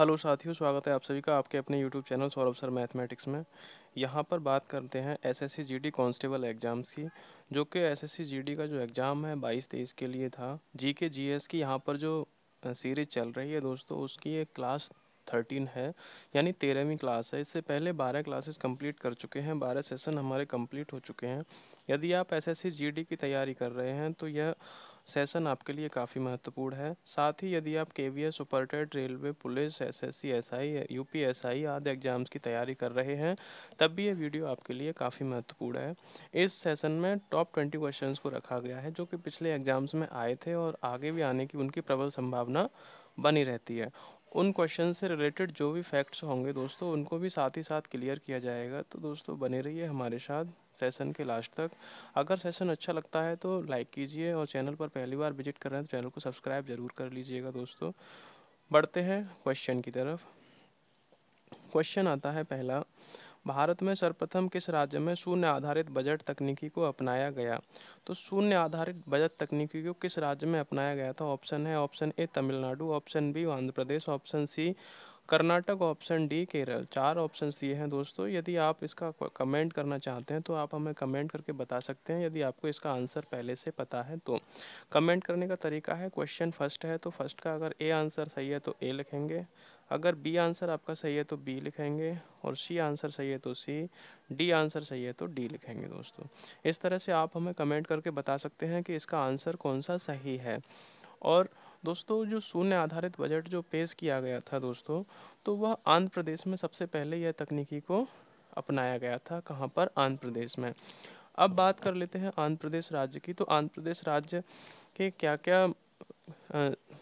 Hello साथियों, स्वागत है आप सभी का आपके अपने YouTube channel Saurabh sir mathematics में। यहाँ पर बात करते हैं एसएससी जीडी कांस्टेबल एग्ज़ाम्स की, जो कि एसएससी जीडी का जो एग्ज़ाम है 22-23 के लिए था। जीके जीएस की यहाँ पर जो सीरीज चल रही है दोस्तों, उसकी ये क्लास 13 है, यानी 13वीं क्लास है। इससे पहले 12 क्लासेस कंप्लीट कर चुके हैं, 12 सेशन हमारे कंप्लीट हो चुके हैं। यदि आप एसएससी जीडी की तैयारी कर रहे हैं तो यह सेशन आपके लिए काफ़ी महत्वपूर्ण है। साथ ही यदि आप KVS, Super TET, railway, police, SSC, SI, UPSI आदि एग्जाम्स की तैयारी कर रहे हैं, तब भी ये वीडियो आपके लिए काफ़ी महत्वपूर्ण है। इस सेशन में टॉप 20 क्वेश्चंस को रखा गया है, जो कि पिछले एग्जाम्स में आए थे और आगे भी आने की उनकी प्रबल संभावना बनी रहती है। उन क्वेश्चन से रिलेटेड जो भी फैक्ट्स होंगे दोस्तों, उनको भी साथ ही साथ क्लियर किया जाएगा। तो दोस्तों बने रहिए हमारे साथ सेशन के लास्ट तक। अगर सेशन अच्छा लगता है तो लाइक कीजिए और चैनल पर पहली बार विजिट कर रहे हैं तो चैनल को सब्सक्राइब जरूर कर लीजिएगा दोस्तों। बढ़ते हैं क्वेश्चन की तरफ। क्वेश्चन आता है पहला, भारत में सर्वप्रथम किस राज्य में शून्य आधारित बजट तकनीकी को अपनाया गया? तो शून्य आधारित बजट तकनीकी को किस राज्य में अपनाया गया था? ऑप्शन है, option A Tamil Nadu, option B Andhra Pradesh, option C Karnataka, option D Kerala. 4 options दिए हैं दोस्तों। यदि आप इसका कमेंट करना चाहते हैं तो आप हमें कमेंट करके बता सकते हैं, यदि आपको इसका आंसर पहले से पता है तो। कमेंट करने का तरीका है, क्वेश्चन फर्स्ट है तो फर्स्ट का अगर ए आंसर सही है तो ए लिखेंगे, अगर बी आंसर आपका सही है तो बी लिखेंगे, और सी आंसर सही है तो सी, डी आंसर सही है तो डी लिखेंगे दोस्तों। इस तरह से आप हमें कमेंट करके बता सकते हैं कि इसका आंसर कौन सा सही है। और दोस्तों जो शून्य आधारित बजट जो पेश किया गया था दोस्तों, तो वह आंध्र प्रदेश में सबसे पहले यह तकनीकी को अपनाया गया था। कहाँ पर? आंध्र प्रदेश में। अब बात कर लेते हैं आंध्र प्रदेश राज्य की। तो आंध्र प्रदेश राज्य के क्या क्या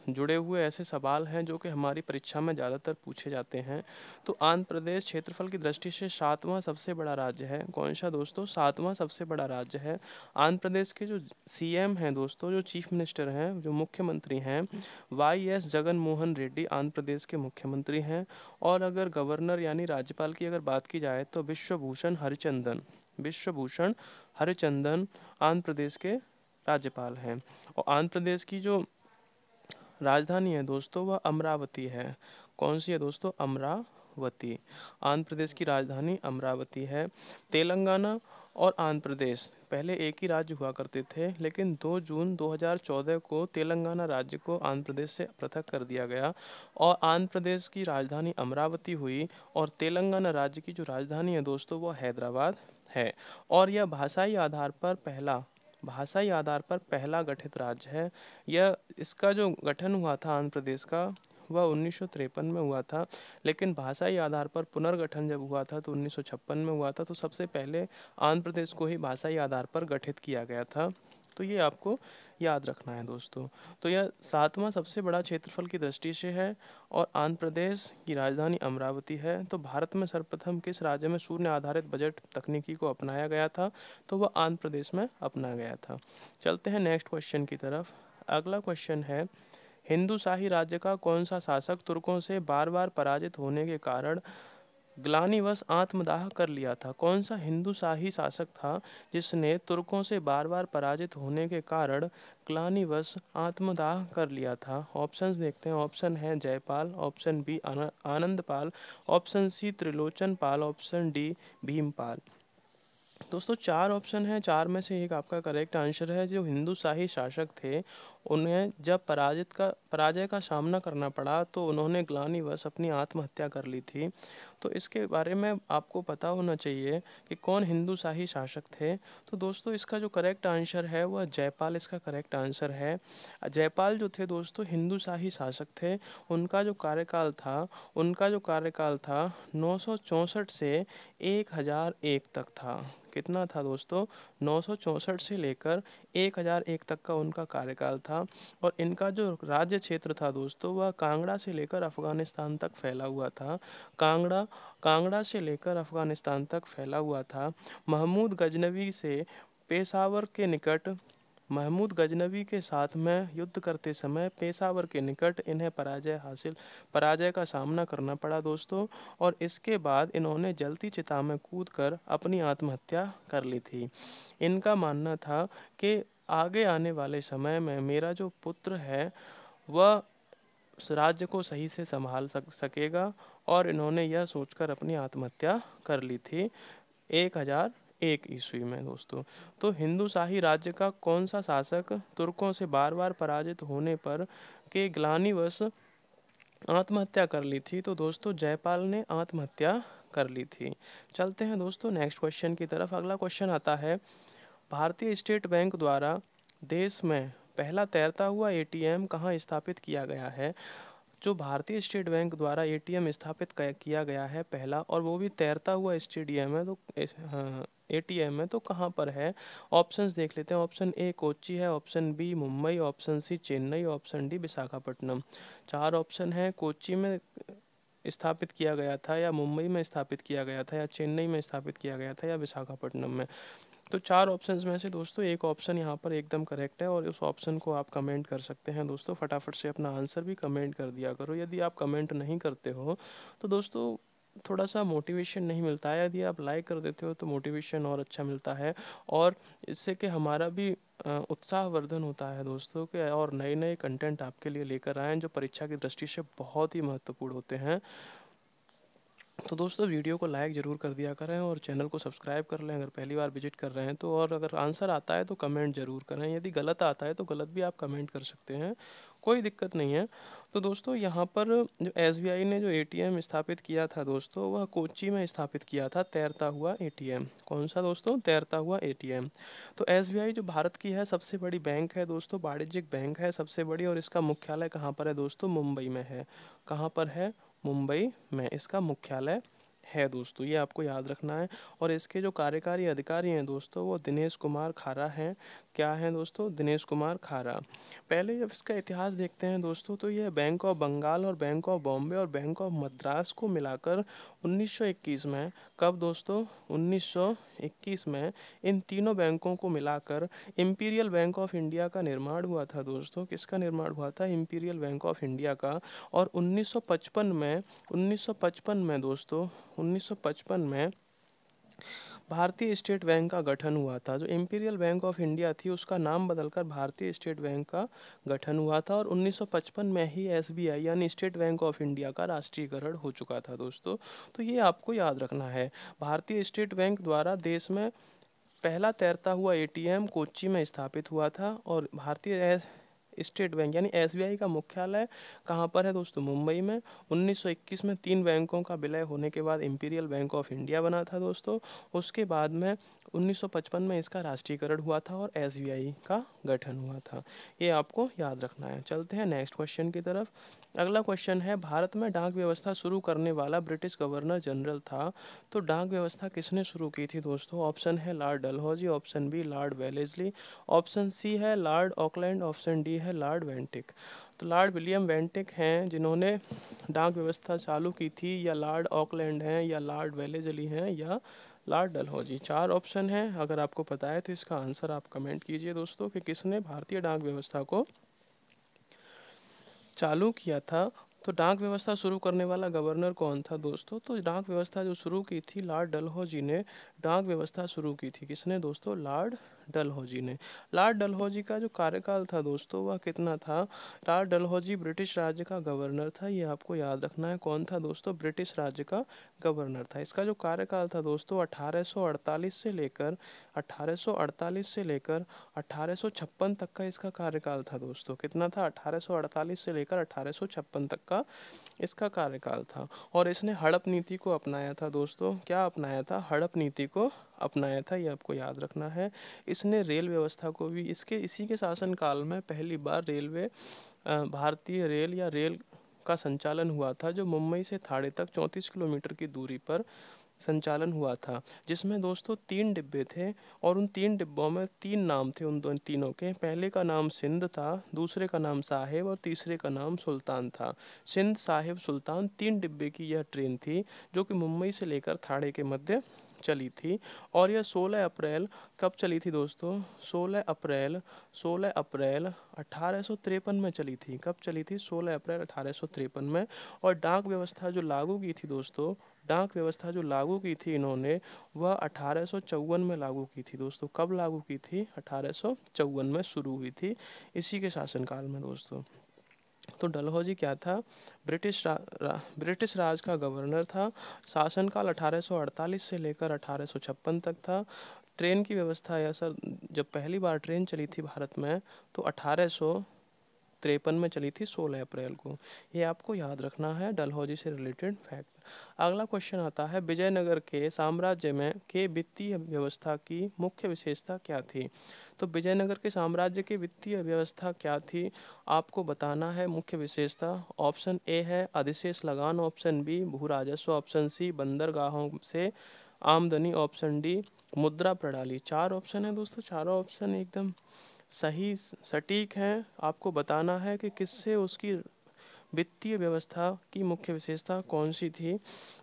जुड़े हुए ऐसे सवाल हैं जो कि हमारी परीक्षा में ज़्यादातर पूछे जाते हैं। तो आंध्र प्रदेश क्षेत्रफल की दृष्टि से 7वां सबसे बड़ा राज्य है। कौन सा दोस्तों? 7वां सबसे बड़ा राज्य है। आंध्र प्रदेश के जो सीएम हैं दोस्तों, जो चीफ मिनिस्टर हैं, जो मुख्यमंत्री हैं, वाईएस जगन मोहन रेड्डी आंध्र प्रदेश के मुख्यमंत्री हैं। और अगर गवर्नर यानी राज्यपाल की अगर बात की जाए तो विश्वभूषण हरिचंदन, विश्वभूषण हरिचंदन आंध्र प्रदेश के राज्यपाल हैं। और आंध्र प्रदेश की जो राजधानी है दोस्तों वह अमरावती है। कौन सी है दोस्तों? अमरावती। आंध्र प्रदेश की राजधानी अमरावती है। तेलंगाना और आंध्र प्रदेश पहले एक ही राज्य हुआ करते थे, लेकिन 2 जून 2014 को तेलंगाना राज्य को आंध्र प्रदेश से पृथक कर दिया गया और आंध्र प्रदेश की राजधानी अमरावती हुई। और तेलंगाना राज्य की जो राजधानी है दोस्तों वो हैदराबाद है। और यह भाषाई आधार पर पहला गठित राज्य है। यह इसका जो गठन हुआ था आंध्र प्रदेश का, वह 1953 में हुआ था, लेकिन भाषाई आधार पर पुनर्गठन जब हुआ था तो 1956 में हुआ था। तो सबसे पहले आंध्र प्रदेश को ही भाषाई आधार पर गठित किया गया था। तो ये आपको याद रखना है दोस्तों। तो यह 7वां सबसे बड़ा क्षेत्रफल की दृष्टि से है और आंध्र प्रदेश की राजधानी अमरावती है। तो भारत में सर्वप्रथम किस राज्य में शून्य आधारित बजट तकनीकी को अपनाया गया था? तो वह आंध्र प्रदेश में अपनाया गया था। चलते हैं नेक्स्ट क्वेश्चन की तरफ। अगला क्वेश्चन है, हिंदू शाही राज्य का कौन सा शासक तुर्कों से बार बार पराजित होने के कारण ग्लानिवश आत्मदाह कर लिया था? कौन सा हिंदू शाही शासक था जिसने तुर्कों से बार बार पराजित होने के कारण ग्लानिवश आत्मदाह कर लिया था? ऑप्शंस देखते हैं। ऑप्शन है Jaipal, option B Anandpal, option C Trilochan Pal, option D Bhimpal. दोस्तों 4 ऑप्शन है, 4 में से एक आपका करेक्ट आंसर है। जो हिंदू शाही शासक थे, उन्हें जब पराजय का सामना करना पड़ा तो उन्होंने ग्लानिवश अपनी आत्महत्या कर ली थी। तो इसके बारे में आपको पता होना चाहिए कि कौन हिंदू शाही शासक थे। तो दोस्तों इसका जो करेक्ट आंसर है वह जयपाल इसका करेक्ट आंसर है। जयपाल जो थे दोस्तों हिंदू शाही शासक थे। उनका जो कार्यकाल था 964 से 1001 तक था। कितना था दोस्तों? 964 से लेकर 1001 तक का उनका कार्यकाल था। और इनका जो राज्य क्षेत्र था दोस्तों वह कांगड़ा से लेकर अफगानिस्तान तक फैला हुआ था। कांगड़ा से लेकर अफगानिस्तान तक फैला हुआ था। महमूद गजनवी के साथ में युद्ध करते समय पेशावर के निकट इन्हें पराजय का सामना करना पड़ा दोस्तों। और इसके बाद इन्होंने जलती चिता में कूदकर अपनी आत्महत्या कर ली थी। इनका मानना था कि आगे आने वाले समय में मेरा जो पुत्र है वह राज्य को सही से संभाल सकेगा, और इन्होंने यह सोचकर अपनी आत्महत्या कर ली थी 1001 ईस्वी में दोस्तों। तो हिंदू शाही राज्य का कौन सा शासक तुर्कों से बार बार पराजित होने पर के ग्लानिवश आत्महत्या कर ली थी? तो दोस्तों जयपाल ने आत्महत्या कर ली थी। चलते हैं दोस्तों नेक्स्ट क्वेश्चन की तरफ। अगला क्वेश्चन आता है, भारतीय स्टेट बैंक द्वारा देश में पहला तैरता हुआ एटीएम कहाँ स्थापित किया गया है? जो भारतीय स्टेट बैंक द्वारा एटीएम स्थापित किया गया है पहला, और वो भी तैरता हुआ स्टेडियम है, तो हाँ एटीएम है, तो कहाँ पर है? ऑप्शंस देख लेते हैं। ऑप्शन ए कोच्चि है, option B Mumbai, option C Chennai, option D Visakhapatnam. चार ऑप्शन है, कोच्चि में स्थापित किया गया था, या मुंबई में स्थापित किया गया था, या चेन्नई में स्थापित किया गया था, या विशाखापट्टनम में। तो चार ऑप्शंस में से दोस्तों एक ऑप्शन यहाँ पर एकदम करेक्ट है, और उस ऑप्शन को आप कमेंट कर सकते हैं दोस्तों। फटाफट से अपना आंसर भी कमेंट कर दिया करो। यदि आप कमेंट नहीं करते हो तो दोस्तों थोड़ा सा मोटिवेशन नहीं मिलता है। यदि आप लाइक कर देते हो तो मोटिवेशन और अच्छा मिलता है, और इससे कि हमारा भी उत्साहवर्धन होता है दोस्तों के, और नए नए कंटेंट आपके लिए लेकर आएँ जो परीक्षा की दृष्टि से बहुत ही महत्वपूर्ण होते हैं। तो दोस्तों वीडियो को लाइक ज़रूर कर दिया करें, और चैनल को सब्सक्राइब कर लें अगर पहली बार विजिट कर रहे हैं तो। और अगर आंसर आता है तो कमेंट ज़रूर करें। यदि गलत आता है तो गलत भी आप कमेंट कर सकते हैं, कोई दिक्कत नहीं है। तो दोस्तों यहाँ पर जो एसबीआई ने जो एटीएम स्थापित किया था दोस्तों, वह कोच्चि में स्थापित किया था, तैरता हुआ एटीएम। कौन सा दोस्तों? तैरता हुआ एटीएम। तो एसबीआई जो भारत की है सबसे बड़ी बैंक है दोस्तों, वाणिज्यिक बैंक है सबसे बड़ी, और इसका मुख्यालय कहाँ पर है दोस्तों? मुंबई में है। कहाँ पर है? मुंबई में इसका मुख्यालय है दोस्तों, ये आपको याद रखना है। और इसके जो कार्यकारी अधिकारी हैं दोस्तों, वो दिनेश कुमार खारा हैं। क्या हैं दोस्तों? दिनेश कुमार खारा। पहले जब इसका इतिहास देखते हैं दोस्तों, तो यह बैंक ऑफ बंगाल और बैंक ऑफ बॉम्बे और बैंक ऑफ मद्रास को मिलाकर 1921 में, कब दोस्तों? 1921 में इन तीनों बैंकों को मिलाकर इंपीरियल बैंक ऑफ इंडिया का निर्माण हुआ था दोस्तों। किसका निर्माण हुआ था? इंपीरियल बैंक ऑफ इंडिया का। और 1955 में दोस्तों, 1955 में भारतीय स्टेट बैंक का गठन हुआ था। जो इंपीरियल बैंक ऑफ इंडिया थी उसका नाम बदलकर भारतीय स्टेट बैंक का गठन हुआ था, और 1955 में ही एसबीआई यानी स्टेट बैंक ऑफ इंडिया का राष्ट्रीयकरण हो चुका था दोस्तों। तो ये आपको याद रखना है। भारतीय स्टेट बैंक द्वारा देश में पहला तैरता हुआ एटीएम कोच्चि में स्थापित हुआ था, और भारतीय स्टेट बैंक यानी एसबीआई का मुख्यालय कहाँ पर है दोस्तों? मुंबई में। 1921 में तीन बैंकों का विलय होने के बाद इंपीरियल बैंक ऑफ इंडिया बना था दोस्तों। उसके बाद में 1955 में इसका राष्ट्रीयकरण हुआ था और एसबीआई का गठन हुआ था। ये आपको याद रखना है। चलते हैं नेक्स्ट क्वेश्चन की तरफ। अगला क्वेश्चन है, भारत में डाक व्यवस्था शुरू करने वाला ब्रिटिश गवर्नर जनरल था। तो डाक व्यवस्था किसने शुरू की थी दोस्तों? ऑप्शन है Lord Dalhousie, option B Lord Wellesley, option C है लॉर्ड ऑकलैंड, ऑप्शन डी है लॉर्ड वेंटिक। तो लॉर्ड विलियम वेंटिक हैं जिन्होंने डाक व्यवस्था चालू की थी, या लॉर्ड ऑकलैंड हैं, या लॉर्ड वेलेस्ली हैं, या लॉर्ड डलहौजी। चार ऑप्शन हैं। अगर आपको पता है तो इसका आंसर आप कमेंट कीजिए दोस्तों कि किसने भारतीय डाक व्यवस्था को चालू किया था। तो डाक व्यवस्था शुरू करने वाला गवर्नर कौन था दोस्तों? तो डाक व्यवस्था जो शुरू की थी लॉर्ड डलहौजी ने डाक व्यवस्था शुरू की थी। किसने दोस्तों? लॉर्ड डलहौजी ने। लॉर्ड डलहौजी का जो कार्यकाल था दोस्तों वह कितना था? लॉर्ड डलहौजी ब्रिटिश राज्य का गवर्नर था, ये आपको याद रखना है। कौन था दोस्तों? ब्रिटिश राज्य का गवर्नर था। इसका जो कार्यकाल था दोस्तों 1848 से लेकर 1856 तक का इसका कार्यकाल था दोस्तों। कितना था? 1848 से लेकर 1856 तक का इसका कार्यकाल था। और इसने हड़प नीति को अपनाया था दोस्तों। क्या अपनाया था? हड़प नीति को अपनाया था, ये आपको याद रखना है। इसने रेल व्यवस्था को भी इसी के शासनकाल में पहली बार रेलवे भारतीय रेल या रेल का संचालन हुआ था, जो मुंबई से थाणे तक 34 किलोमीटर की दूरी पर संचालन हुआ था, जिसमें दोस्तों 3 डिब्बे थे, और उन 3 डिब्बों में 3 नाम थे उन तीनों के। पहले का नाम सिंध था, दूसरे का नाम साहिब, और तीसरे का नाम सुल्तान था। सिंध, साहिब, सुल्तान 3 डिब्बे की यह ट्रेन थी, जो कि मुंबई से लेकर थाणे के मध्य चली थी। और यह 16 अप्रैल कब चली थी दोस्तों? 16 अप्रैल 1853 में चली थी। कब चली थी? 16 अप्रैल 1853 में। और डाक व्यवस्था जो लागू की थी दोस्तों, डाक व्यवस्था जो लागू की थी इन्होंने, वह 1854 में लागू की थी दोस्तों। कब लागू की थी? 1854 में शुरू हुई थी, इसी के शासनकाल में दोस्तों। तो डलहौजी क्या था? ब्रिटिश राज का गवर्नर था। शासनकाल 1848 से लेकर 1856 तक था। ट्रेन की व्यवस्था या सर, जब पहली बार ट्रेन चली थी भारत में तो 1853 में चली थी, 16 अप्रैल को। ये आपको याद रखना है डलहौजी से रिलेटेड फैक्ट। अगला क्वेश्चन आता है, विजयनगर के साम्राज्य में के वित्तीय व्यवस्था की मुख्य विशेषता क्या थी? तो विजयनगर के साम्राज्य की वित्तीय व्यवस्था क्या थी, आपको बताना है मुख्य विशेषता। ऑप्शन ए है अधिशेष लगान, ऑप्शन बी भू राजस्व, ऑप्शन सी बंदरगाहों से आमदनी, ऑप्शन डी मुद्रा प्रणाली। चार ऑप्शन है दोस्तों, चारों ऑप्शन एकदम सही सटीक हैं। आपको बताना है कि किससे उसकी वित्तीय व्यवस्था की मुख्य विशेषता कौन सी थी।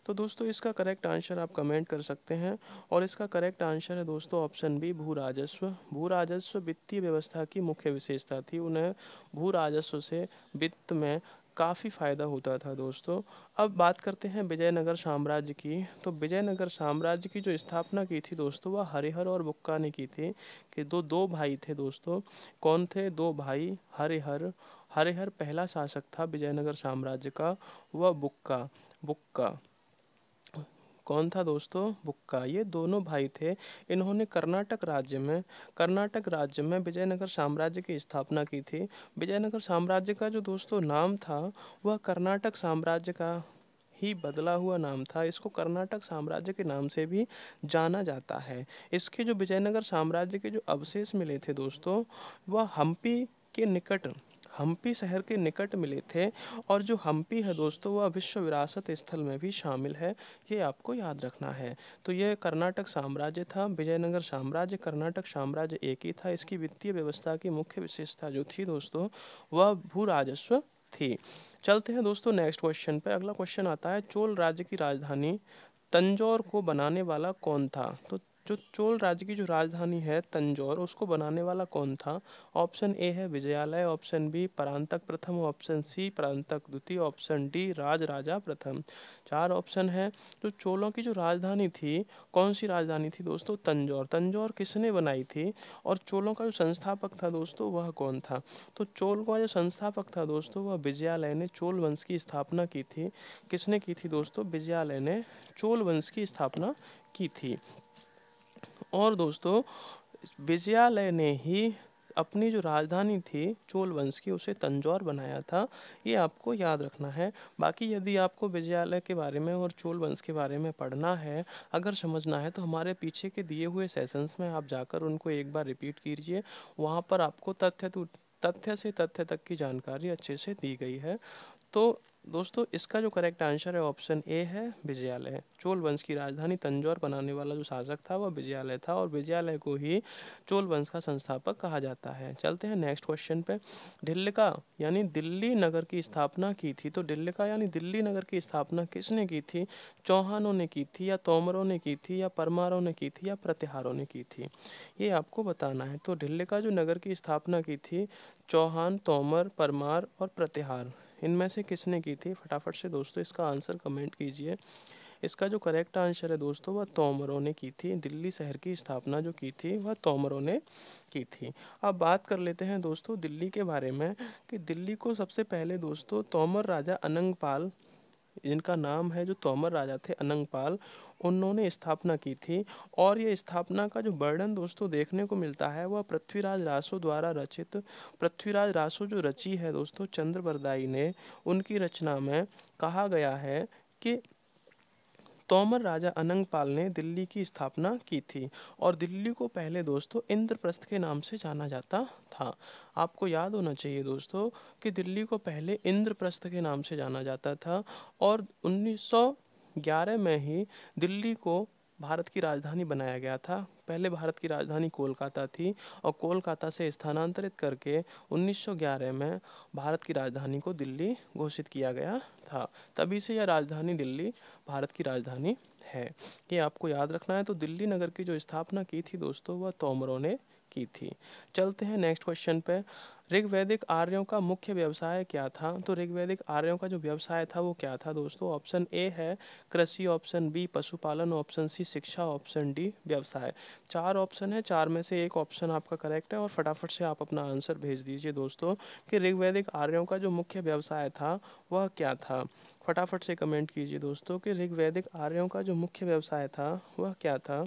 तो दोस्तों इसका करेक्ट आंसर आप कमेंट कर सकते हैं, और इसका करेक्ट आंसर है दोस्तों ऑप्शन बी भू राजस्व। भू राजस्व वित्तीय व्यवस्था की मुख्य विशेषता थी। उन्हें भू राजस्व से वित्त में काफ़ी फायदा होता था दोस्तों। अब बात करते हैं विजयनगर साम्राज्य की। तो विजयनगर साम्राज्य की जो स्थापना की थी दोस्तों, वह हरिहर और बुक्का ने की थी। कि दो भाई थे दोस्तों। कौन थे दो भाई? हरिहर। हरिहर पहला शासक था विजयनगर साम्राज्य का। वह बुक्का, बुक्का कौन था दोस्तों? बुक्का। ये दोनों भाई थे। इन्होंने कर्नाटक राज्य में विजयनगर साम्राज्य की स्थापना की थी। विजयनगर साम्राज्य का जो दोस्तों नाम था, वह कर्नाटक साम्राज्य का ही बदला हुआ नाम था। इसको कर्नाटक साम्राज्य के नाम से भी जाना जाता है। इसके जो विजयनगर साम्राज्य के जो अवशेष मिले थे दोस्तों, वह हम्पी शहर के निकट मिले थे। और जो हम्पी है दोस्तों, वह विश्व विरासत स्थल में भी शामिल है। ये आपको याद रखना है। तो यह कर्नाटक साम्राज्य था। विजयनगर साम्राज्य कर्नाटक साम्राज्य एक ही था। इसकी वित्तीय व्यवस्था की मुख्य विशेषता जो थी दोस्तों, वह भू राजस्व थी। चलते हैं दोस्तों नेक्स्ट क्वेश्चन पे। अगला क्वेश्चन आता है, चोल राज्य की राजधानी तंजौर को बनाने वाला कौन था? तो जो चोल राज्य की जो राजधानी है तंजौर, उसको बनाने वाला कौन था? ऑप्शन ए है विजयालय, ऑप्शन बी परांतक प्रथम, ऑप्शन सी परांतक द्वितीय, ऑप्शन डी राज राजा प्रथम। चार ऑप्शन है। जो चोलों की जो राजधानी थी, कौन सी राजधानी थी दोस्तों? तंजौर। तंजौर किसने बनाई थी? और चोलों का जो संस्थापक था दोस्तों, वह कौन था? तो चोल का जो संस्थापक था दोस्तों, वह विजयालय ने चोल वंश की स्थापना की थी। किसने की थी दोस्तों? विजयालय ने चोल वंश की स्थापना की थी। और दोस्तों विजयालय ने ही अपनी जो राजधानी थी चोल वंश की, उसे तंजौर बनाया था। ये आपको याद रखना है। बाकी यदि आपको विजयालय के बारे में और चोल वंश के बारे में पढ़ना है, अगर समझना है, तो हमारे पीछे के दिए हुए सेशंस में आप जाकर उनको एक बार रिपीट कीजिए। वहाँ पर आपको तथ्य से तथ्य तक की जानकारी अच्छे से दी गई है। तो दोस्तों इसका जो करेक्ट आंसर है ऑप्शन ए है विजयालय। चोल वंश की राजधानी तंजौर बनाने वाला जो शासक था वह विजयालय था, और विजयालय को ही चोल वंश का संस्थापक कहा जाता है। चलते हैं नेक्स्ट क्वेश्चन पे। ढिल्लिका यानी दिल्ली नगर की स्थापना की थी। तो ढिल्लिका यानी दिल्ली नगर की स्थापना किसने की थी? चौहानों ने की थी, या तोमरों ने की थी, या परमारों ने की थी, या प्रतिहारों ने की थी? ये आपको बताना है। तो ढिल्लिका जो नगर की स्थापना की थी, चौहान, तोमर, परमार और प्रतिहार, इनमें से किसने की थी? फटाफट से दोस्तों इसका आंसर कमेंट कीजिए। इसका जो करेक्ट आंसर है दोस्तों, वह तोमरों ने की थी। दिल्ली शहर की स्थापना जो की थी, वह तोमरों ने की थी। अब बात कर लेते हैं दोस्तों दिल्ली के बारे में, कि दिल्ली को सबसे पहले दोस्तों तोमर राजा अनंगपाल, जिनका नाम है, जो तोमर राजा थे अनंगपाल, उन्होंने स्थापना की थी। और ये स्थापना का जो वर्णन दोस्तों देखने को मिलता है, वह पृथ्वीराज रासो द्वारा रचित, पृथ्वीराज रासो जो रची है दोस्तों चंद्रबरदाई ने, उनकी रचना में कहा गया है कि तोमर राजा अनंगपाल ने दिल्ली की स्थापना की थी। और दिल्ली को पहले दोस्तों इंद्रप्रस्थ के नाम से जाना जाता था। आपको याद होना चाहिए दोस्तों कि दिल्ली को पहले इंद्रप्रस्थ के नाम से जाना जाता था। और 1911 में ही दिल्ली को भारत की राजधानी बनाया गया था। पहले भारत की राजधानी कोलकाता थी, और कोलकाता से स्थानांतरित करके 1911 में भारत की राजधानी को दिल्ली घोषित किया गया था। तभी से यह राजधानी दिल्ली भारत की राजधानी है। ये आपको याद रखना है। तो दिल्ली नगर की जो स्थापना की थी दोस्तों, वह तोमरों ने की थी। चलते हैं नेक्स्ट क्वेश्चन पे। ऋग्वैदिक आर्यों का मुख्य व्यवसाय क्या था? तो ऋग्वैदिक आर्यों का जो व्यवसाय था वो क्या था दोस्तों? ऑप्शन ए है कृषि, ऑप्शन बी पशुपालन, ऑप्शन सी शिक्षा, ऑप्शन डी व्यवसाय। चार ऑप्शन है, चार में से एक ऑप्शन आपका करेक्ट है और फटाफट से आप अपना आंसर भेज दीजिए दोस्तों कि ऋग्वैदिक आर्यों का जो मुख्य व्यवसाय था वह क्या था। फटाफट से कमेंट कीजिए दोस्तों कि ऋग्वैदिक आर्यों का जो मुख्य व्यवसाय था वह क्या था।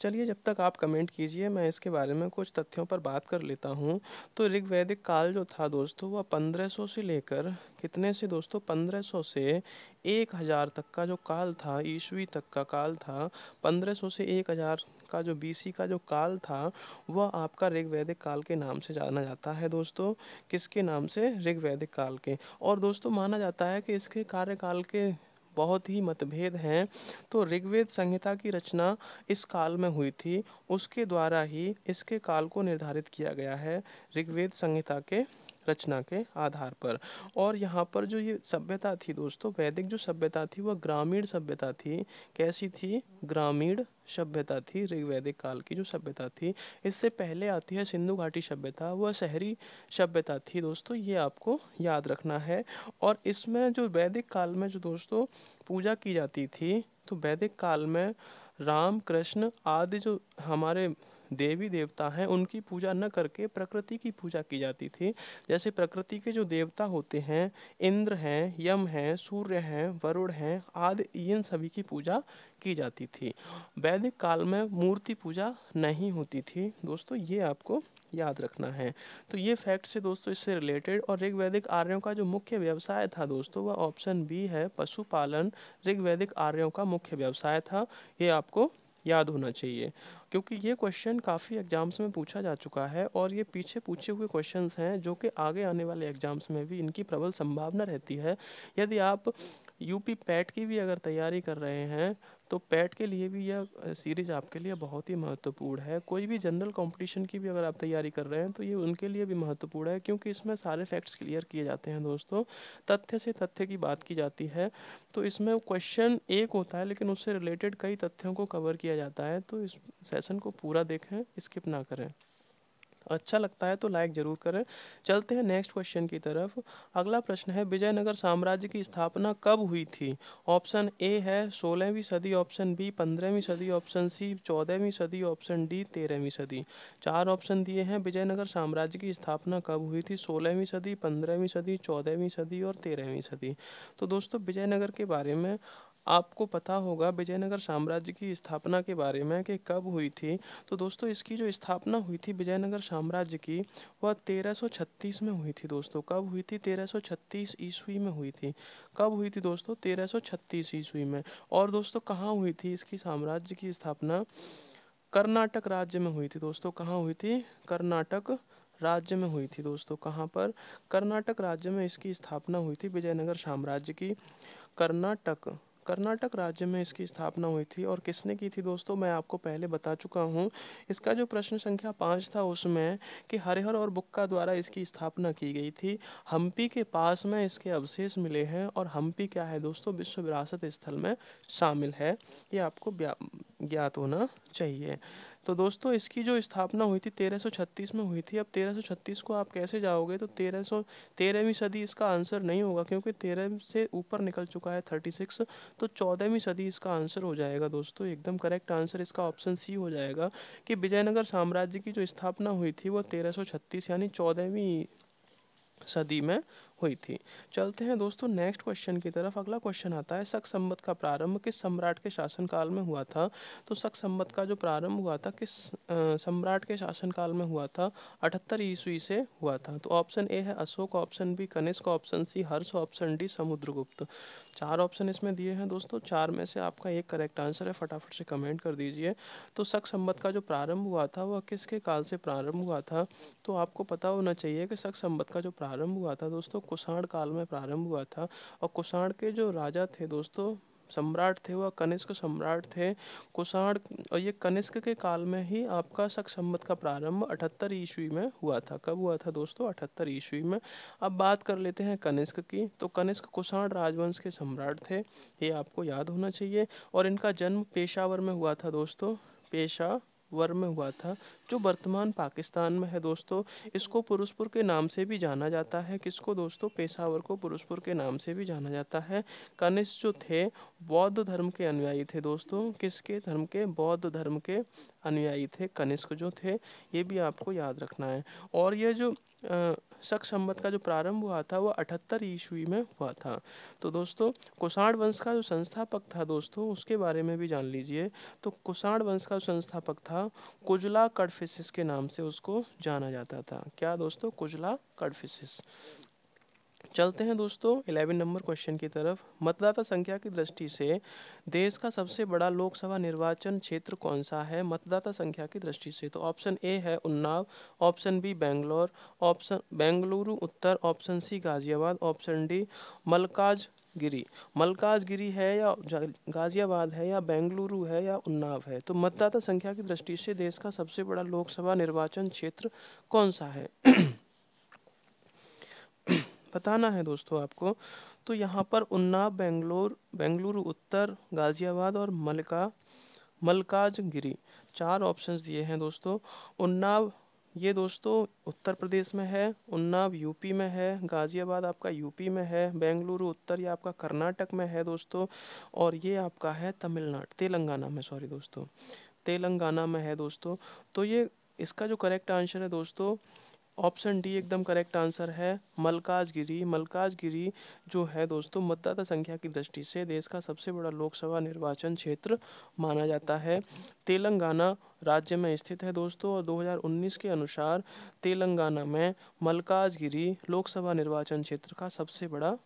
चलिए जब तक आप कमेंट कीजिए मैं इसके बारे में कुछ तथ्यों पर बात कर लेता हूँ। तो ऋग्वैदिक काल जो था दोस्तों वह 1500 से लेकर कितने से दोस्तों 1500 से 1000 तक का जो काल था, ईस्वी तक का काल था। 1500 से 1000 का जो बीसी का जो काल था वह आपका ऋग्वैदिक काल के नाम से जाना जाता है दोस्तों। किसके नाम से? ऋग्वैदिक काल के। और दोस्तों माना जाता है कि इसके कार्यकाल के बहुत ही मतभेद हैं। तो ऋग्वेद संहिता की रचना इस काल में हुई थी, उसके द्वारा ही इसके काल को निर्धारित किया गया है ऋग्वेद संहिता के रचना के आधार पर। और यहाँ पर जो ये सभ्यता थी दोस्तों, वैदिक जो सभ्यता थी वह ग्रामीण सभ्यता थी। कैसी थी? ग्रामीण सभ्यता थी ऋग्वैदिक काल की जो सभ्यता थी। इससे पहले आती है सिंधु घाटी सभ्यता, वह शहरी सभ्यता थी दोस्तों, ये आपको याद रखना है। और इसमें जो वैदिक काल में जो दोस्तों पूजा की जाती थी, तो वैदिक काल में राम कृष्ण आदि जो हमारे देवी देवता हैं उनकी पूजा न करके प्रकृति की पूजा की जाती थी। जैसे प्रकृति के जो देवता होते हैं, इंद्र हैं, यम हैं, सूर्य हैं, वरुण हैं आदि, इन सभी की पूजा की जाती थी। वैदिक काल में मूर्ति पूजा नहीं होती थी दोस्तों, ये आपको याद रखना है। तो ये फैक्ट्स है दोस्तों इससे रिलेटेड। और ऋग्वैदिक आर्यों का जो मुख्य व्यवसाय था दोस्तों वह ऑप्शन बी है पशुपालन। ऋग्वैदिक आर्यों का मुख्य व्यवसाय था, ये आपको याद होना चाहिए क्योंकि ये क्वेश्चन काफ़ी एग्जाम्स में पूछा जा चुका है और ये पीछे पूछे हुए क्वेश्चंस हैं जो कि आगे आने वाले एग्जाम्स में भी इनकी प्रबल संभावना रहती है। यदि आप यूपी पैट की भी अगर तैयारी कर रहे हैं तो पैट के लिए भी यह सीरीज आपके लिए बहुत ही महत्वपूर्ण है। कोई भी जनरल कंपटीशन की भी अगर आप तैयारी कर रहे हैं तो ये उनके लिए भी महत्वपूर्ण है क्योंकि इसमें सारे फैक्ट्स क्लियर किए जाते हैं दोस्तों, तथ्य से तथ्य की बात की जाती है। तो इसमें क्वेश्चन एक होता है लेकिन उससे रिलेटेड कई तथ्यों को कवर किया जाता है। तो इस सेशन को पूरा देखें, स्किप ना करें। अच्छा लगता है तो लाइक ज़रूर करें। चलते हैं नेक्स्ट क्वेश्चन की तरफ। अगला प्रश्न है विजयनगर साम्राज्य की स्थापना कब हुई थी? ऑप्शन ए है 16वीं सदी, ऑप्शन बी 15वीं सदी, ऑप्शन सी 14वीं सदी, ऑप्शन डी 13वीं सदी। चार ऑप्शन दिए हैं, विजयनगर साम्राज्य की स्थापना कब हुई थी? 16वीं सदी, 15वीं सदी, 14वीं सदी और 13वीं सदी। तो दोस्तों विजयनगर के बारे में आपको पता होगा, विजयनगर साम्राज्य की स्थापना के बारे में कि कब हुई थी। तो दोस्तों इसकी जो स्थापना हुई थी विजयनगर साम्राज्य की वह 1336 में हुई थी दोस्तों। कब हुई थी? 1336 ईस्वी में हुई थी। कब हुई थी दोस्तों? 1336 ईस्वी में। और दोस्तों कहाँ हुई थी इसकी साम्राज्य की स्थापना? कर्नाटक राज्य में हुई थी दोस्तों। कहाँ हुई थी? कर्नाटक राज्य में हुई थी दोस्तों। कहाँ पर? कर्नाटक राज्य में इसकी स्थापना हुई थी विजयनगर साम्राज्य की। कर्नाटक कर्नाटक राज्य में इसकी स्थापना हुई थी। और किसने की थी दोस्तों? मैं आपको पहले बता चुका हूँ। इसका जो प्रश्न संख्या 5 था उसमें कि हरिहर और बुक्का द्वारा इसकी स्थापना की गई थी। हम्पी के पास में इसके अवशेष मिले हैं और हम्पी क्या है दोस्तों? विश्व विरासत स्थल में शामिल है, ये आपको ज्ञात होना चाहिए। तो दोस्तों इसकी जो स्थापना हुई थी 1336 में हुई थी। अब 1336 को आप कैसे जाओगे? तो 13वीं सदी इसका आंसर नहीं होगा क्योंकि 13 से ऊपर निकल चुका है 36। तो 14वीं सदी इसका आंसर हो जाएगा दोस्तों। एकदम करेक्ट आंसर इसका ऑप्शन सी हो जाएगा कि विजयनगर साम्राज्य की जो स्थापना हुई थी वो 1336 यानी 14वीं सदी में हुई थी। चलते हैं दोस्तों नेक्स्ट क्वेश्चन की तरफ। अगला क्वेश्चन आता है शक संवत का प्रारंभ किस सम्राट के शासनकाल में हुआ था? तो शक संवत का जो प्रारंभ हुआ था किस सम्राट के शासनकाल में हुआ था? 78 ईस्वी से हुआ था। तो ऑप्शन ए है Ashoka, option B Kanishka, option C Harsha, option D Samudragupta. चार ऑप्शन इसमें दिए हैं दोस्तों, चार में से आपका एक करेक्ट आंसर है, फटाफट से कमेंट कर दीजिए। तो शक संवत का जो प्रारंभ हुआ था वह किसके काल से प्रारंभ हुआ था? तो आपको पता होना चाहिए कि शक संवत का जो प्रारंभ हुआ था दोस्तों कुषाण काल में प्रारंभ हुआ था। और कुषाण के जो राजा थे दोस्तों, सम्राट थे, वह कनिष्क सम्राट थे। कुषाण और ये कनिष्क के काल में ही आपका शक संवत का प्रारंभ 78 ईस्वी में हुआ था। कब हुआ था दोस्तों? 78 ईस्वी में। अब बात कर लेते हैं कनिष्क की। तो कनिष्क कुषाण राजवंश के सम्राट थे, ये आपको याद होना चाहिए। और इनका जन्म पेशावर में हुआ था दोस्तों, पेशावर पेशावर में हुआ था, जो वर्तमान पाकिस्तान में है दोस्तों। इसको पुरुषपुर के नाम से भी जाना जाता है। किसको दोस्तों? पेशावर को पुरुषपुर के नाम से भी जाना जाता है। कनिष्क जो थे बौद्ध धर्म के अनुयायी थे दोस्तों। किसके धर्म के? बौद्ध धर्म के अनुयायी थे कनिष्क जो थे, ये भी आपको याद रखना है। और ये जो शक संवत का जो प्रारंभ हुआ था वो 78 ईस्वी में हुआ था। तो दोस्तों कुषाण वंश का जो संस्थापक था दोस्तों, उसके बारे में भी जान लीजिए। तो कुषाण वंश का संस्थापक था कुजला कडफिसिस के नाम से उसको जाना जाता था। क्या दोस्तों? कुजला कडफिसिस। चलते हैं दोस्तों 11 नंबर क्वेश्चन की तरफ। मतदाता संख्या की दृष्टि से देश का सबसे बड़ा लोकसभा निर्वाचन क्षेत्र कौन सा है? मतदाता संख्या की दृष्टि से तो ऑप्शन ए है Unnao, option B Bangalore, option Bengaluru Uttar, option C Ghaziabad, option D Malkajgiri. Malkajgiri है या गाजियाबाद है या बेंगलुरु है या उन्नाव है? तो मतदाता संख्या की दृष्टि से देश का सबसे बड़ा लोकसभा निर्वाचन क्षेत्र कौन सा है? बताना है दोस्तों आपको। तो यहाँ पर उन्नाव, बेंगलुरु उत्तर, गाजियाबाद और मलकाजगिरी, चार ऑप्शंस दिए हैं दोस्तों। उन्नाव ये दोस्तों उत्तर प्रदेश में है, उन्नाव यूपी में है, गाजियाबाद आपका यूपी में है, बेंगलुरु उत्तर ये आपका कर्नाटक में है दोस्तों, और ये आपका है तेलंगाना में, सॉरी दोस्तों, तेलंगाना में है दोस्तों। तो ये इसका जो करेक्ट आंसर है दोस्तों, ऑप्शन डी एकदम करेक्ट आंसर है, मलकाजगिरी। मलकाजगिरी जो है दोस्तों मतदाता संख्या की दृष्टि से देश का सबसे बड़ा लोकसभा निर्वाचन क्षेत्र माना जाता है। तेलंगाना राज्य में स्थित है दोस्तों, और 2019 के अनुसार तेलंगाना में मलकाजगिरी लोकसभा निर्वाचन क्षेत्र का सबसे बड़ा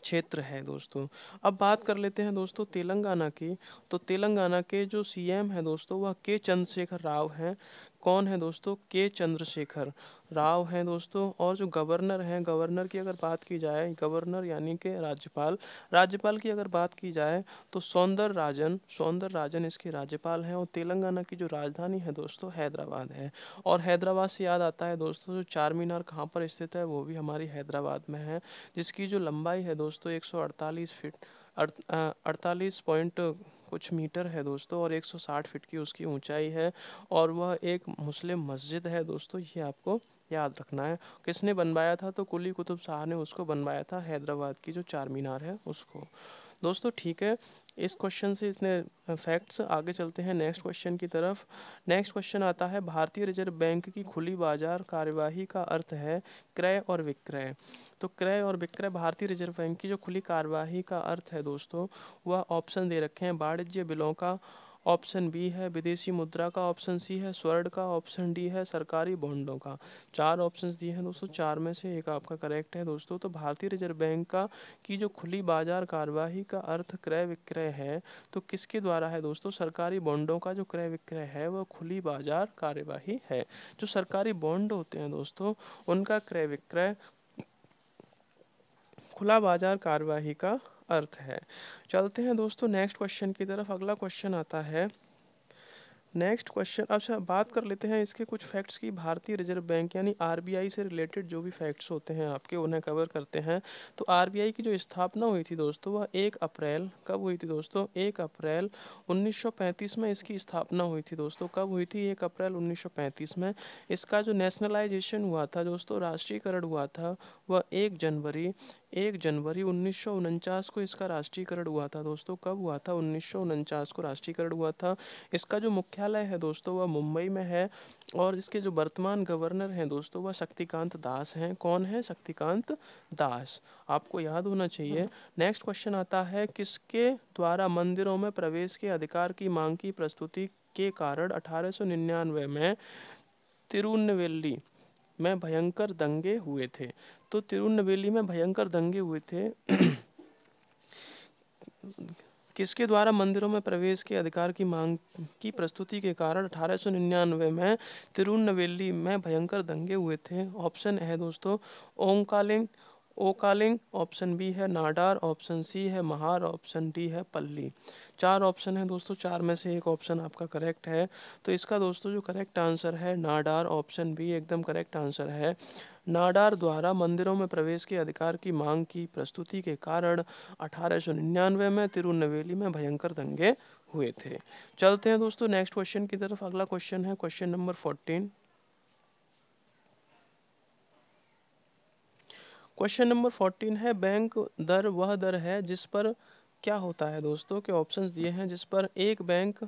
क्षेत्र है दोस्तों। अब बात कर लेते हैं दोस्तों तेलंगाना की। तो तेलंगाना के जो सीएम है दोस्तों वह के चंद्रशेखर राव हैं। कौन है दोस्तों? के चंद्रशेखर राव हैं दोस्तों। और जो गवर्नर हैं, गवर्नर की अगर बात की जाए, गवर्नर यानी कि राज्यपाल, राज्यपाल की अगर बात की जाए तो सौंदरराजन इसके राज्यपाल हैं। और तेलंगाना की जो राजधानी है दोस्तों हैदराबाद है। और हैदराबाद से याद आता है दोस्तों जो चार मीनार कहाँ पर स्थित है, वो भी हमारी हैदराबाद में है, जिसकी जो लंबाई है दोस्तों 148 फीट 48 पॉइंट कुछ मीटर है दोस्तों, और 160 फीट की उसकी ऊंचाई है। और वह एक मुस्लिम मस्जिद है दोस्तों, ये आपको याद रखना है। किसने बनवाया था? तो कुली कुतुब शाह ने उसको बनवाया था, हैदराबाद की जो चार मीनार है उसको दोस्तों। ठीक है, इस क्वेश्चन से इसने फैक्ट्स। आगे चलते हैं नेक्स्ट क्वेश्चन की तरफ। नेक्स्ट क्वेश्चन आता है भारतीय रिजर्व बैंक की खुली बाजार कार्यवाही का अर्थ है क्रय और विक्रय। तो क्रय और विक्रय, भारतीय रिजर्व बैंक की जो खुली कार्यवाही का अर्थ है दोस्तों, वह ऑप्शन दे रखे हैं वाणिज्य बिलों का, ऑप्शन बी है विदेशी मुद्रा का, ऑप्शन सी है स्वर्ण का, ऑप्शन डी है सरकारी बॉन्डों का। चार ऑप्शंस दिए हैं दोस्तों, चार में से एक आपका करेक्ट है दोस्तों। तो भारतीय रिजर्व बैंक का की जो खुली बाजार कार्यवाही का अर्थ क्रय विक्रय है, तो किसके द्वारा है दोस्तों? सरकारी बॉन्डों का जो क्रय विक्रय है वह खुली बाजार कार्यवाही है। जो सरकारी बॉन्ड होते हैं दोस्तों उनका क्रय विक्रय खुला बाजार कार्यवाही का अर्थ है। चलते हैं दोस्तों नेक्स्ट क्वेश्चन की तरफ। अगला क्वेश्चन आता है, नेक्स्ट क्वेश्चन। अच्छा बात कर लेते हैं इसके कुछ फैक्ट्स की। भारतीय रिजर्व बैंक यानी आरबीआई से रिलेटेड जो भी फैक्ट्स होते हैं आपके, उन्हें कवर करते हैं। तो आरबीआई की जो स्थापना हुई थी दोस्तों वह 1 अप्रैल, कब हुई थी दोस्तों? 1 अप्रैल 1935 में इसकी स्थापना हुई थी दोस्तों। कब हुई थी? 1 अप्रैल 1935 में। इसका जो नेशनलाइजेशन हुआ था दोस्तों, राष्ट्रीयकरण हुआ था, वह 1 जनवरी 1949 को इसका राष्ट्रीयकरण हुआ था दोस्तों। कब हुआ था? 1949 को राष्ट्रीयकरण हुआ था। इसका जो मुख्यालय है दोस्तों वह मुंबई में है। और इसके जो वर्तमान गवर्नर हैं दोस्तों वह शक्तिकांत दास हैं। कौन है? शक्तिकांत दास, आपको याद होना चाहिए। नेक्स्ट क्वेश्चन आता है, किसके द्वारा मंदिरों में प्रवेश के अधिकार की मांग की प्रस्तुति के कारण 1899 में तिरुनेलवेली में भयंकर दंगे हुए थे? तो तिरुनेलवेली में भयंकर दंगे हुए थे किसके द्वारा मंदिरों में प्रवेश के अधिकार की मांग की प्रस्तुति के कारण 1899 में तिरुनेलवेली में भयंकर दंगे हुए थे? ऑप्शन है दोस्तों ओकालिंग, ऑप्शन बी है नाडार, ऑप्शन सी है महार, ऑप्शन डी है पल्ली। चार ऑप्शन है दोस्तों, चार में से एक ऑप्शन आपका करेक्ट है। तो इसका दोस्तों जो करेक्ट आंसर है नाडार, ऑप्शन बी एकदम करेक्ट आंसर है। नाडार द्वारा मंदिरों में प्रवेश के अधिकार की मांग की प्रस्तुति के कारण 1899 में तिरुनेलवेली में भयंकर दंगे हुए थे। चलते हैं दोस्तों नेक्स्ट क्वेश्चन की तरफ। अगला क्वेश्चन है क्वेश्चन नंबर 14। क्वेश्चन नंबर 14 है, बैंक दर वह दर है जिस पर क्या होता है दोस्तों, के ऑप्शंस दिए हैं, जिस पर एक बैंक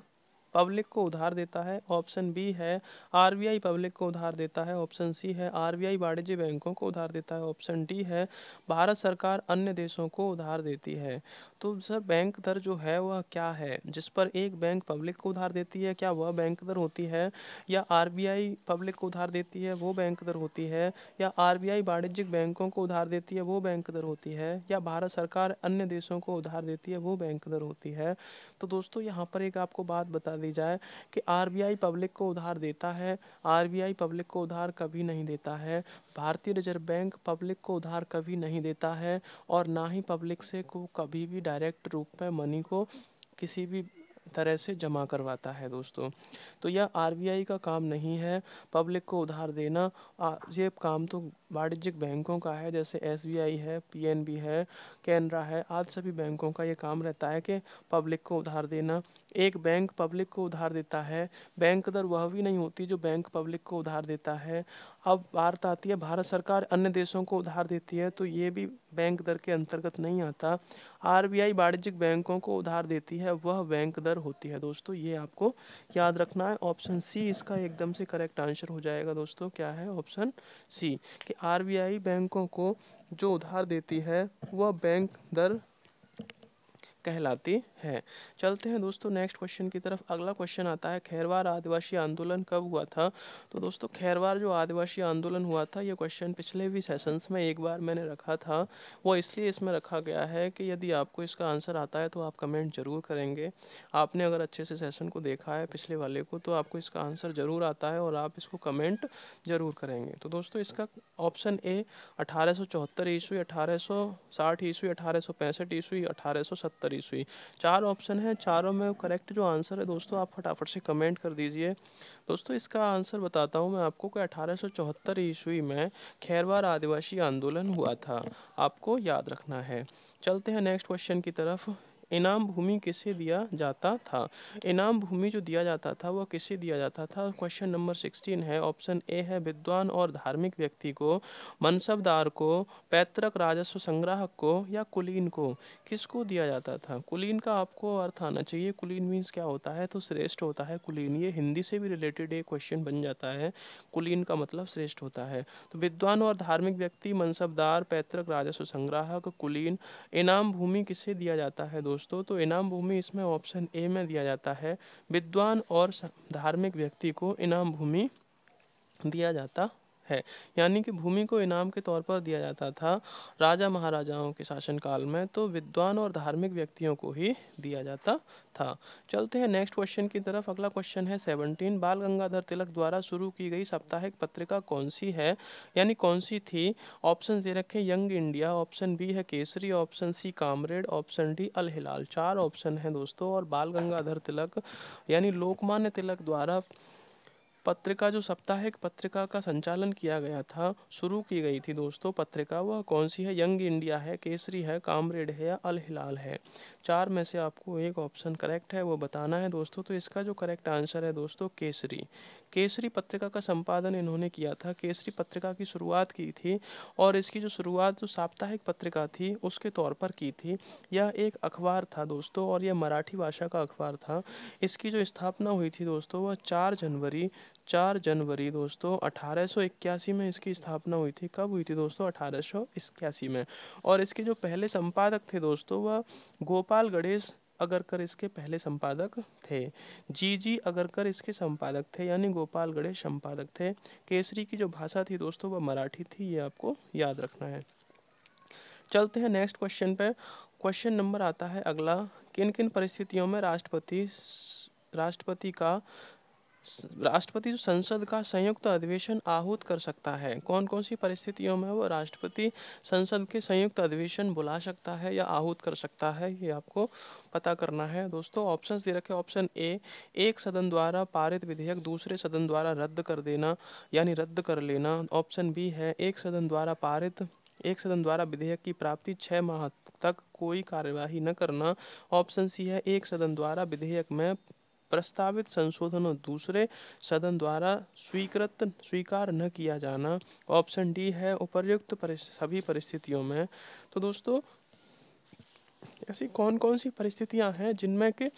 पब्लिक को उधार देता है। ऑप्शन बी है आरबीआई पब्लिक को उधार देता है। ऑप्शन सी है आरबीआई वाणिज्य बैंकों को उधार देता है। ऑप्शन डी है भारत सरकार अन्य देशों को उधार देती है। तो सर बैंक दर जो है वह क्या है जिस पर एक बैंक पब्लिक को उधार देती है, क्या वह बैंक दर होती है, या आरबीआई पब्लिक को उधार देती है वो बैंक दर होती है, या आरबीआई वाणिज्यिक बैंकों को उधार देती है वो बैंक दर होती है, या भारत सरकार अन्य देशों को उधार देती है वो बैंक दर होती है। तो दोस्तों यहाँ पर एक आपको बात बता दी जाए कि आरबीआई पब्लिक को उधार देता है, आरबीआई पब्लिक को उधार कभी नहीं देता है। भारतीय रिजर्व बैंक पब्लिक को उधार कभी नहीं देता है, और ना ही पब्लिक से को कभी भी डायरेक्ट रूप में मनी को किसी भी तरह से जमा करवाता है दोस्तों। तो यह आरबीआई का काम नहीं है पब्लिक को उधार देना। ये काम तो वाणिज्यिक बैंकों का है, जैसे एसबीआई है, पीएनबी है, कैनरा है, आदि सभी बैंकों का ये काम रहता है कि पब्लिक को उधार देना। एक बैंक पब्लिक को उधार देता है, बैंक दर वह भी नहीं होती जो बैंक पब्लिक को उधार देता है। अब बात आती है भारत सरकार अन्य देशों को उधार देती है, तो ये भी बैंक दर के अंतर्गत नहीं आता। आरबीआई वाणिज्यिक बैंकों को उधार देती है वह बैंक दर होती है दोस्तों, ये आपको याद रखना है। ऑप्शन सी इसका एकदम से करेक्ट आंसर हो जाएगा दोस्तों। क्या है? ऑप्शन सी, कि आरबीआई बैंकों को जो उधार देती है वह बैंक दर कहलाती है। चलते हैं दोस्तों नेक्स्ट क्वेश्चन की तरफ। अगला क्वेश्चन आता है, खैरवार आदिवासी आंदोलन कब हुआ था? तो दोस्तों खैरवार जो आदिवासी आंदोलन हुआ था, ये क्वेश्चन पिछले भी सेशंस में एक बार मैंने रखा था। वो इसलिए इसमें रखा गया है कि यदि आपको इसका आंसर आता है तो आप कमेंट जरूर करेंगे। आपने अगर अच्छे से सेशन को देखा है पिछले वाले को, तो आपको इसका आंसर जरूर आता है और आप इसको कमेंट जरूर करेंगे। तो दोस्तों इसका ऑप्शन ए 1874 ईस्वी, 1860 ईस्वी, 1865 ईस्वी, 1870 ईस्वी, चार ऑप्शन है। चारों में करेक्ट जो आंसर है दोस्तों आप फटाफट से कमेंट कर दीजिए। दोस्तों इसका आंसर बताता हूँ मैं आपको कि 1874 ईस्वी में खैरवार आदिवासी आंदोलन हुआ था, आपको याद रखना है। चलते हैं नेक्स्ट क्वेश्चन की तरफ। इनाम भूमि किसे दिया जाता था? इनाम भूमि जो दिया जाता था वह किसे दिया जाता था? क्वेश्चन नंबर 16 है। ऑप्शन ए है विद्वान और धार्मिक व्यक्ति को, मनसबदार को, पैतृक राजस्व संग्राहक को, या कुलीन को। किसको दिया जाता था? कुलीन का आपको अर्थ आना चाहिए। कुलीन मीन्स क्या होता है? तो श्रेष्ठ होता है कुलीन। ये हिंदी से भी रिलेटेड एक क्वेश्चन बन जाता है। कुलीन का मतलब श्रेष्ठ होता है। तो विद्वान और धार्मिक व्यक्ति, मनसबदार, पैतृक राजस्व संग्राहक, कुलीन। इनाम भूमि किसे दिया जाता है दोस्तों? तो इनाम भूमि इसमें ऑप्शन ए में दिया जाता है, विद्वान और धार्मिक व्यक्ति को इनाम भूमि दिया जाता है। यानी कि भूमि को इनाम के तौर पर दिया जाता था राजा महाराजाओं के शासनकाल में, तो विद्वान और धार्मिक व्यक्तियों को ही दिया जाता था। चलते हैं नेक्स्ट क्वेश्चन की तरफ। अगला क्वेश्चन है 17, बाल गंगाधर तिलक द्वारा शुरू की गई साप्ताहिक पत्रिका कौन सी है, यानी कौन सी थी? ऑप्शन दे रखे यंग इंडिया, ऑप्शन बी है Kesari, option C Comrade, option D Al Hilal. चार ऑप्शन है दोस्तों, और बाल गंगाधर तिलक यानी लोकमान्य तिलक द्वारा पत्रिका जो साप्ताहिक पत्रिका का संचालन किया गया था, शुरू की गई थी दोस्तों पत्रिका, वह कौन सी है? यंग इंडिया है, केसरी है, कामरेड है, या अल हिलाल है। चार में से आपको एक ऑप्शन करेक्ट है वो बताना है दोस्तों। तो इसका जो करेक्ट आंसर है दोस्तों केसरी। केसरी पत्रिका का संपादन इन्होंने किया था। केसरी पत्रिका की शुरुआत की थी, और इसकी जो शुरुआत जो साप्ताहिक पत्रिका थी उसके तौर पर की थी। यह एक अखबार था दोस्तों, और यह मराठी भाषा का अखबार था। इसकी जो स्थापना हुई थी दोस्तों वह 4 जनवरी दोस्तों 1881 में इसकी स्थापना हुई थी। कब हुई थी दोस्तों? 1881 में। और इसके जो पहले संपादक थे दोस्तों वह गोपाल गणेश अगरकर इसके पहले संपादक थे। जी अगरकर इसके संपादक थे, यानी गोपाल गणेश संपादक थे। केसरी की जो भाषा थी दोस्तों वह मराठी थी, ये आपको याद रखना है। चलते हैं नेक्स्ट क्वेश्चन पे। क्वेश्चन नंबर आता है अगला, किन किन परिस्थितियों में राष्ट्रपति जो संसद का संयुक्त अधिवेशन आहूत कर सकता है? कौन कौन सी परिस्थितियों में वो राष्ट्रपति संसद के संयुक्त अधिवेशन बुला सकता है या आहूत कर सकता है, ये आपको पता करना है दोस्तों। ऑप्शंस दे रखे। ऑप्शन ए, एक सदन द्वारा पारित विधेयक दूसरे सदन द्वारा रद्द कर देना यानी रद्द कर लेना। ऑप्शन बी है एक सदन द्वारा पारित एक सदन द्वारा विधेयक की प्राप्ति 6 माह तक कोई कार्यवाही न करना। ऑप्शन सी है एक सदन द्वारा विधेयक में प्रस्तावित संशोधनों दूसरे सदन द्वारा स्वीकार न किया जाना। ऑप्शन डी है उपर्युक्त सभी परिस्थितियों में। तो दोस्तों ऐसी कौन कौन सी परिस्थितियां हैं जिनमें कि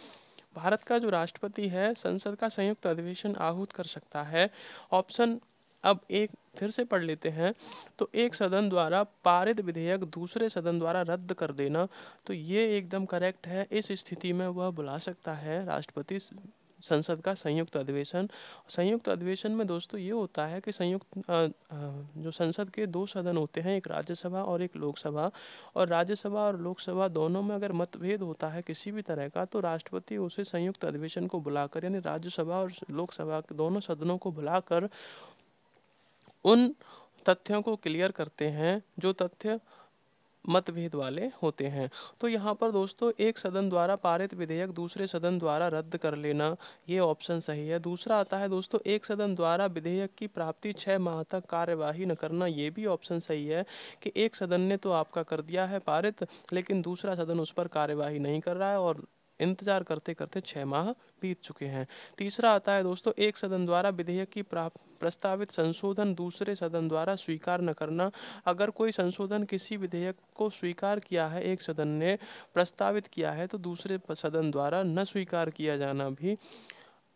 भारत का जो राष्ट्रपति है संसद का संयुक्त अधिवेशन आहूत कर सकता है। ऑप्शन अब एक फिर से पढ़ लेते हैं। तो एक सदन द्वारा पारित विधेयक दूसरे सदन द्वारा रद्द कर देना, तो ये एकदम करेक्ट है। इस स्थिति में वह बुला सकता है राष्ट्रपति संसद का संयुक्त अधिवेशन। संयुक्त अधिवेशन में दोस्तों ये होता है कि जो संसद के दो सदन होते हैं, एक राज्यसभा और एक लोकसभा, और राज्यसभा और लोकसभा दोनों में अगर मतभेद होता है किसी भी तरह का, तो राष्ट्रपति उसे संयुक्त अधिवेशन को बुलाकर, यानी राज्यसभा और लोकसभा के दोनों सदनों को बुलाकर उन तथ्यों को क्लियर करते हैं जो तथ्य मतभेद वाले होते हैं। तो यहाँ पर दोस्तों एक सदन द्वारा पारित विधेयक दूसरे सदन द्वारा रद्द कर लेना, ये ऑप्शन सही है। दूसरा आता है दोस्तों एक सदन द्वारा विधेयक की प्राप्ति 6 माह तक कार्यवाही न करना, ये भी ऑप्शन सही है कि एक सदन ने तो आपका कर दिया है पारित, लेकिन दूसरा सदन उस पर कार्यवाही नहीं कर रहा है और इंतजार करते करते 6 माह बीत चुके हैं। तीसरा आता है दोस्तों एक सदन द्वारा विधेयक की प्रस्तावित संशोधन दूसरे सदन द्वारा स्वीकार न करना। अगर कोई संशोधन किसी विधेयक को स्वीकार किया है, एक सदन ने प्रस्तावित किया है, तो दूसरे सदन द्वारा न स्वीकार किया जाना भी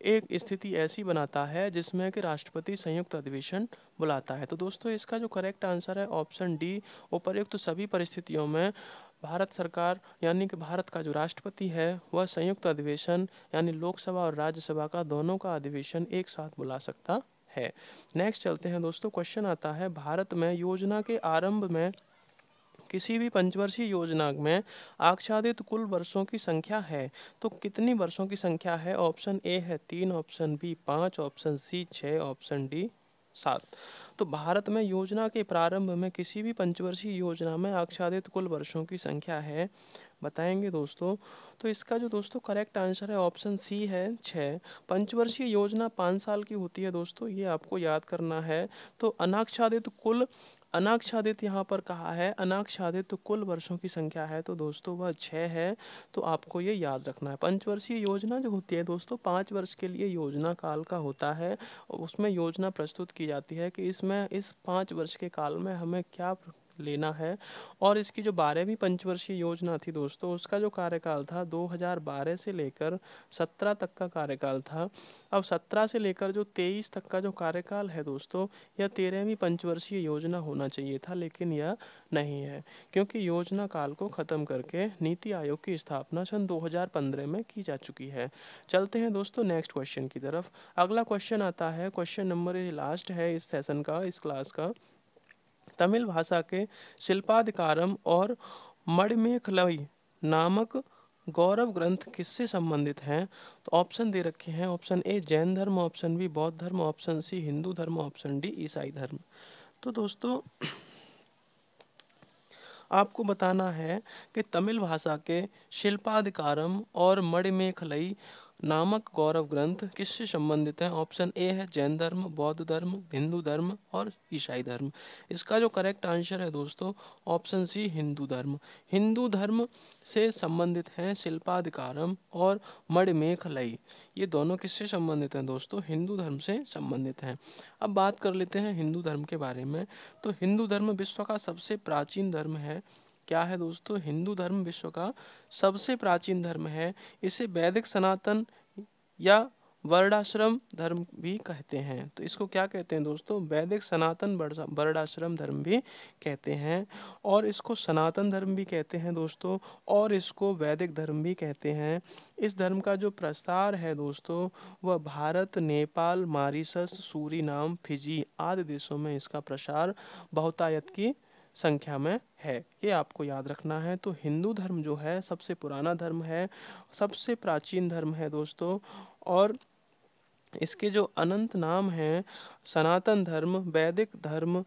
एक स्थिति ऐसी बनाता है जिसमें कि राष्ट्रपति संयुक्त अधिवेशन बुलाता है। तो दोस्तों इसका जो करेक्ट आंसर है ऑप्शन डी, उपर्युक्त सभी परिस्थितियों में भारत सरकार यानी कि भारत का जो राष्ट्रपति है वह संयुक्त अधिवेशन यानी लोकसभा और राज्यसभा का दोनों का अधिवेशन एक साथ बुला सकता है। नेक्स्ट चलते हैं दोस्तों। क्वेश्चन आता है भारत में योजना के आरंभ में किसी भी पंचवर्षीय योजना में आच्छादित कुल वर्षों की संख्या है, तो कितनी वर्षों की संख्या है? ऑप्शन ए है 3, option B 5, option C 6, option D 7। तो भारत में योजना के प्रारंभ में किसी भी पंचवर्षीय योजना में आच्छादित कुल वर्षों की संख्या है, बताएंगे दोस्तों। तो इसका जो दोस्तों करेक्ट आंसर है ऑप्शन सी है 6। पंचवर्षीय योजना 5 साल की होती है दोस्तों, ये आपको याद करना है। तो अनाच्छादित यहाँ पर कहा है, अनाच्छादित तो कुल वर्षों की संख्या है तो दोस्तों वह 6 है। तो आपको ये याद रखना है। पंचवर्षीय योजना जो होती है दोस्तों 5 वर्ष के लिए योजना काल का होता है, उसमें योजना प्रस्तुत की जाती है कि इसमें इस 5 वर्ष के काल में हमें क्या लेना है। और इसकी जो 12वीं पंचवर्षीय योजना थी दोस्तों, उसका जो कार्यकाल था 2012 से लेकर 17 तक का कार्यकाल था। अब 17 से लेकर जो 23 तक का जो कार्यकाल है दोस्तों, यह 13वीं पंचवर्षीय योजना होना चाहिए था, लेकिन यह नहीं है क्योंकि योजना काल को ख़त्म करके नीति आयोग की स्थापना सन 2015 में की जा चुकी है। चलते हैं दोस्तों नेक्स्ट क्वेश्चन की तरफ। अगला क्वेश्चन आता है, क्वेश्चन नंबर ये लास्ट है इस सेशन का, इस क्लास का। तमिल भाषा के शिल्पाधिकारम और मणिमेखलाई नामक गौरव ग्रंथ किससे संबंधित हैं? तो ऑप्शन दे रखे हैं। ऑप्शन ए जैन धर्म, ऑप्शन बी बौद्ध धर्म, ऑप्शन सी हिंदू धर्म, ऑप्शन डी ईसाई धर्म। तो दोस्तों आपको बताना है कि तमिल भाषा के शिल्पाधिकारम और मणिमेखलाई नामक गौरव ग्रंथ किससे संबंधित हैं। ऑप्शन ए है जैन धर्म, बौद्ध धर्म, हिंदू धर्म और ईसाई धर्म। इसका जो करेक्ट आंसर है दोस्तों ऑप्शन सी हिंदू धर्म। हिंदू धर्म से संबंधित हैं शिल्पाधिकारम और मणिमेखलाई। ये दोनों किससे संबंधित हैं दोस्तों? हिंदू धर्म से संबंधित हैं। अब बात कर लेते हैं हिंदू धर्म के बारे में। तो हिंदू धर्म विश्व का सबसे प्राचीन धर्म है। क्या है दोस्तों? हिंदू धर्म विश्व का सबसे प्राचीन धर्म है। इसे वैदिक सनातन या वर्णाश्रम धर्म भी कहते हैं। तो इसको क्या कहते हैं दोस्तों? वैदिक सनातन वर्णाश्रम धर्म भी कहते हैं, और इसको सनातन धर्म भी कहते हैं दोस्तों, और इसको वैदिक धर्म भी कहते हैं। इस धर्म का जो प्रसार है दोस्तों वह Bharat, Nepal, Mauritius, Suriname, Fiji आदि देशों में इसका प्रसार बहुतायत की संख्या में है। ये आपको याद रखना है। तो हिंदू धर्म जो है सबसे पुराना धर्म है, सबसे प्राचीन धर्म है दोस्तों, और इसके जो अनंत नाम हैं सनातन धर्म, वैदिक धर्म,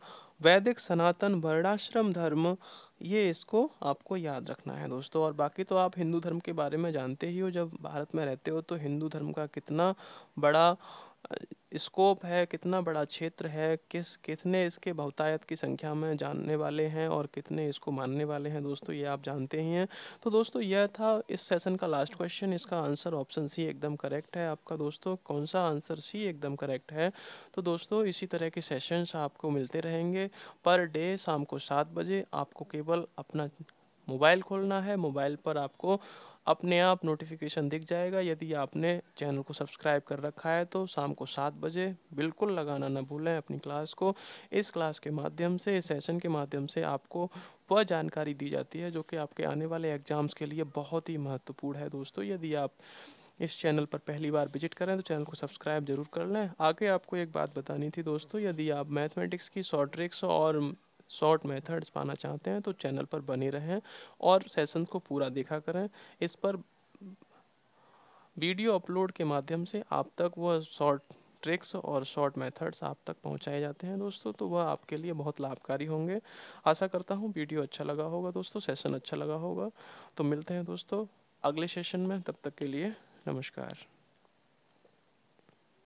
वैदिक सनातन वर्णाश्रम धर्म, ये इसको आपको याद रखना है दोस्तों। और बाकी तो आप हिंदू धर्म के बारे में जानते ही हो, जब भारत में रहते हो तो हिंदू धर्म का कितना बड़ा स्कोप है, कितना बड़ा क्षेत्र है, कितने इसके बहुतायत की संख्या में जानने वाले हैं और कितने इसको मानने वाले हैं दोस्तों, ये आप जानते ही हैं। तो दोस्तों यह था इस सेशन का लास्ट क्वेश्चन। इसका आंसर ऑप्शन सी एकदम करेक्ट है आपका दोस्तों। कौन सा आंसर? सी एकदम करेक्ट है। तो दोस्तों इसी तरह के सेशंस आपको मिलते रहेंगे पर डे शाम को 7 बजे। आपको केवल अपना मोबाइल खोलना है, मोबाइल पर आपको अपने आप नोटिफिकेशन दिख जाएगा। यदि आपने चैनल को सब्सक्राइब कर रखा है तो शाम को 7 बजे बिल्कुल लगाना ना भूलें अपनी क्लास को। इस क्लास के माध्यम से, इस सेशन के माध्यम से आपको वह जानकारी दी जाती है जो कि आपके आने वाले एग्जाम्स के लिए बहुत ही महत्वपूर्ण है दोस्तों। यदि आप इस चैनल पर पहली बार विजिट करें तो चैनल को सब्सक्राइब जरूर कर लें। आगे आपको एक बात बतानी थी दोस्तों, यदि आप मैथमेटिक्स की शॉर्ट ट्रिक्स और शॉर्ट मेथड्स पाना चाहते हैं तो चैनल पर बने रहें और सेशंस को पूरा देखा करें। इस पर वीडियो अपलोड के माध्यम से आप तक वह शॉर्ट ट्रिक्स और शॉर्ट मेथड्स आप तक पहुंचाए जाते हैं दोस्तों, तो वह आपके लिए बहुत लाभकारी होंगे। आशा करता हूं वीडियो अच्छा लगा होगा दोस्तों, सेशन अच्छा लगा होगा। तो मिलते हैं दोस्तों अगले सेशन में, तब तक के लिए नमस्कार।